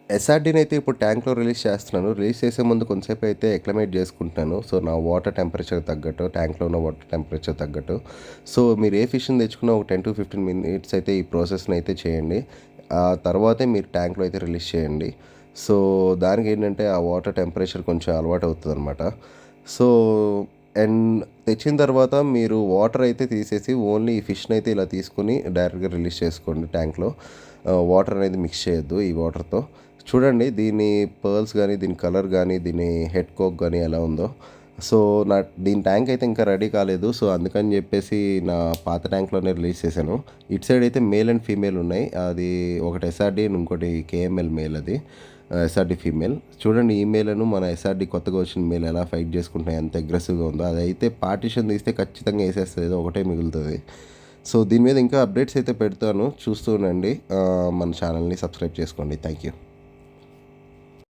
ఎస్ఆర్‌డీని అయితే ఇప్పుడు ట్యాంక్‌లో రిలీజ్ చేస్తున్నాను. రిలీజ్ చేసే ముందు కొంతసేపు అయితే అక్లమేట్ చేసుకుంటున్నాను. సో, నా వాటర్ టెంపరేచర్ తగ్గట్టు, ట్యాంక్‌లో ఉన్న వాటర్ టెంపరేచర్ తగ్గట్టు. సో, మీరు ఏ ఫిష్‌ని తెచ్చుకున్నా ఒక 10-15 మినిట్స్ అయితే ఈ ప్రాసెస్‌ని అయితే చేయండి. ఆ తర్వాతే మీరు ట్యాంక్‌లో అయితే రిలీజ్ చేయండి. సో, దానికేంటంటే ఆ వాటర్ టెంపరేచర్ కొంచెం అలవాటు అవుతదనమాట. సో, అండ్ తెచ్చిన తర్వాత మీరు వాటర్ అయితే తీసేసి ఓన్లీ ఈ ఫిష్‌ని అయితే ఇలా తీసుకొని డైరెక్ట్‌గా రిలీజ్ చేసుకోండి ట్యాంక్‌లో. వాటర్ అనేది మిక్స్ చేయొద్దు ఈ వాటర్‌తో. చూడండి దీని పర్ల్స్ గానీ, దీని కలర్ గానీ, దీని హెడ్ కోక్ గానీ ఎలా ఉందో. సో, దీని ట్యాంక్ అయితే ఇంకా రెడీ కాలేదు. సో, అందుకని జెప్పేసి నా పాత ట్యాంక్‌లోనే రిలీజ్ చేశాను. ఇటు సైడ్ అయితే మేల్ అండ్ ఫీమేల్ ఉన్నాయి. అది ఒకటి ఎస్ఆర్‌డీ అండ్ ఇంకోటి కేఎంఎల్ మేల్ అది. ఎస్ఆర్‌డీ ఫీమేల్. చూడండి ఈ మేలను మన ఎస్ఆర్‌డీ కొత్తగా వచ్చిన మేల్ ఎలా ఫైట్ చేసుకుంటున్నాయి, ఎంత అగ్రెసివ్‌గా ఉందో. అదైతే పార్టిషన్ తీస్తే ఖచ్చితంగా ఏసేస్తది. ఏదో ఒకటే మిగులుతది. సో, దీని మీద ఇంకా అప్డేట్స్ అయితే పెడతాను. చూస్తూ ఉండండి. మన ఛానల్‌ని సబ్స్క్రైబ్ చేసుకోండి. Thank you.